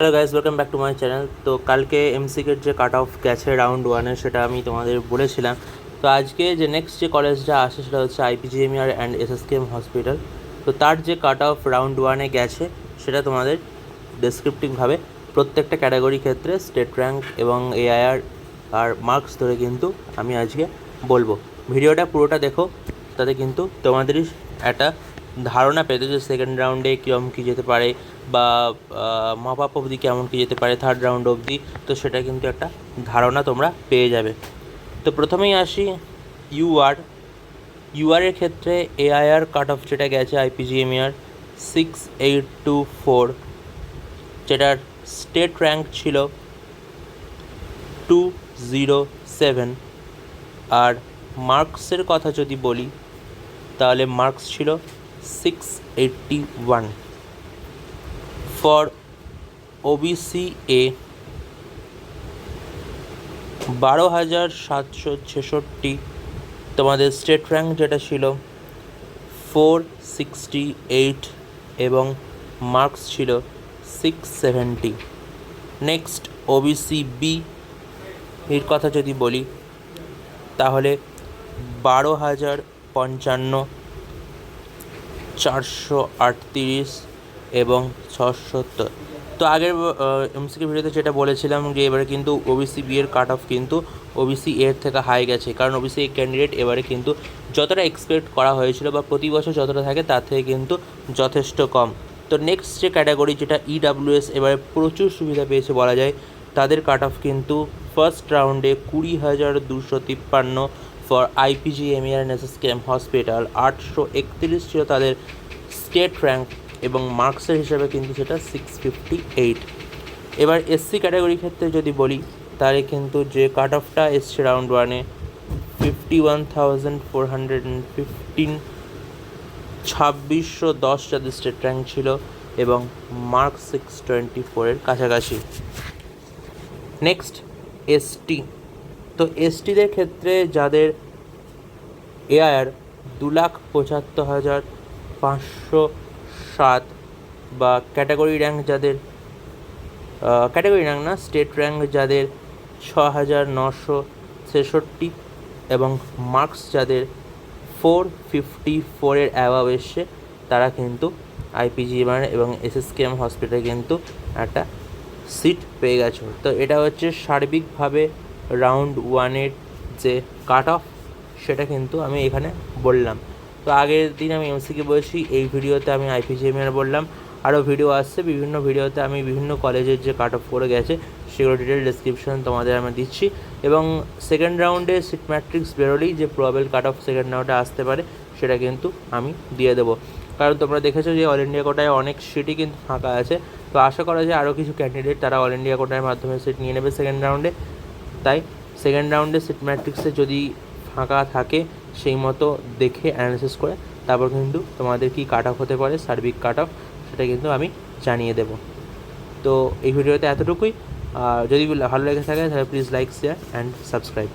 Hello guys, welcome back to my channel. তো কালকে এমসিকের যে কাট অফ গেছে রাউন্ড ওয়ানে, সেটা আমি তোমাদের বলেছিলাম। তো আজকে যে নেক্সট যে কলেজটা আসে সেটা হচ্ছে আইপিজিএমইআর অ্যান্ড এসএসকেএম হসপিটাল। তো তার যে কাট অফ রাউন্ড ওয়ানে গেছে সেটা তোমাদের ডেসক্রিপটিভভাবে প্রত্যেকটা ক্যাটাগরি ক্ষেত্রে স্টেট র্যাঙ্ক এবং এআইআর আর মার্কস ধরে কিন্তু আমি আজকে বলবো। ভিডিওটা পুরোটা দেখো, তাতে কিন্তু তোমাদেরই একটা ধারণা পেতে যে সেকেন্ড রাউন্ডে কীরকম কী যেতে পারে, বা মপ আপ অবধি কেমন কী যেতে পারে, থার্ড রাউন্ড অবধি। তো সেটা কিন্তু একটা ধারণা তোমরা পেয়ে যাবে। তো প্রথমেই আসি ইউআরের ক্ষেত্রে এআইআর কাট অফ যেটা গেছে আইপিজিএমইআর 6824, যেটার স্টেট র্যাঙ্ক ছিল 207। আর মার্কসের কথা যদি বলি তাহলে মার্কস ছিল 681। ফর ওবিসি এ 12,766, তোমাদের স্টেট র্যাঙ্ক যেটা ছিল 468 এবং মার্কস ছিল 670। নেক্সট ওবিসি বি এর কথা যদি বলি তাহলে 12,055, 438 এবং 670। তো আগের এমসিকে ভিডিওতে যেটা বলেছিলাম যে এবারে কিন্তু ওবিসি বি এর কাট অফ কিন্তু ওবিসি এর থেকে হাই গেছে, কারণ ওবিসি এ ক্যান্ডিডেট এবারে কিন্তু যতটা এক্সপেক্ট করা হয়েছিল বা প্রতি বছর যতটা থাকে তার থেকে কিন্তু যথেষ্ট কম। তো নেক্সট যে ক্যাটাগরি যেটা ইডাব্লিউএস এবারে প্রচুর সুবিধা পেয়েছে বলা যায়, তাদের কাট অফ কিন্তু ফার্স্ট রাউন্ডে 20,253 for IPGMER and SSKM hospital. 831 ছিল তাদের স্টেট র্যাঙ্ক এবং মার্কসের হিসাবে কিন্তু সেটা 658। এবার এসসি ক্যাটাগরির ক্ষেত্রে যদি বলি তাহলে কিন্তু যে কাট অফটা এসছে রাউন্ড ওয়ানে 51,415, 2610 যাদের স্টেট র্যাঙ্ক ছিল এবং মার্কস 624-এর কাছাকাছি। Next ST. তো এসটিদের ক্ষেত্রে যাদের এআইআর 2,75,507 বা ক্যাটাগরি র্যাঙ্ক যাদের ক্যাটাগরি র্যাঙ্ক না স্টেট র্যাঙ্ক যাদের 6,966 এবং মার্কস যাদের 454-এর অ্যাভাব এসছে, তারা কিন্তু আইপিজিএমইআর এবং এসএসকেএম হসপিটালে কিন্তু একটা সিট পেয়ে গেছো। তো এটা হচ্ছে সার্বিকভাবে রাউন্ড ওয়ানের যে কাট অফ, সেটা কিন্তু আমি এখানে বললাম। তো আগের দিন আমি এমসিকে বলেছি, এই ভিডিওতে আমি আইপিজিএমইআর বললাম। আরও ভিডিও আসছে, বিভিন্ন ভিডিওতে আমি বিভিন্ন কলেজের যে কাট অফ করে গেছে সেগুলো ডিটেল ডেসক্রিপশন তোমাদের আমি দিচ্ছি। এবং সেকেন্ড রাউন্ডে সিট ম্যাট্রিক্স বেরোলেই যে প্রবাবল কাট অফ সেকেন্ড রাউন্ডে আসতে পারে সেটা কিন্তু আমি দিয়ে দেবো, কারণ তোমরা দেখেছো যে অল ইন্ডিয়া কোটায় অনেক সিটই কিন্তু ফাঁকা আছে। তো আশা করা যায় আরও কিছু ক্যান্ডিডেট তারা অল ইন্ডিয়া কোটার মাধ্যমে সিট নিয়ে নেবে সেকেন্ড রাউন্ডে। তাই সেকেন্ড রাউন্ডে সিট ম্যাট্রিক্সে যদি ফাঁকা থাকে সেই মতো দেখে অ্যানালিসিস করে তারপর কিন্তু তোমাদের কি কাট অফ হতে পারে, সার্বিক কাট অফ, সেটা কিন্তু আমি জানিয়ে দেব। তো এই ভিডিওতে এতটুকুই। যদি ভালো লেগে থাকে তাহলে please like, share and subscribe.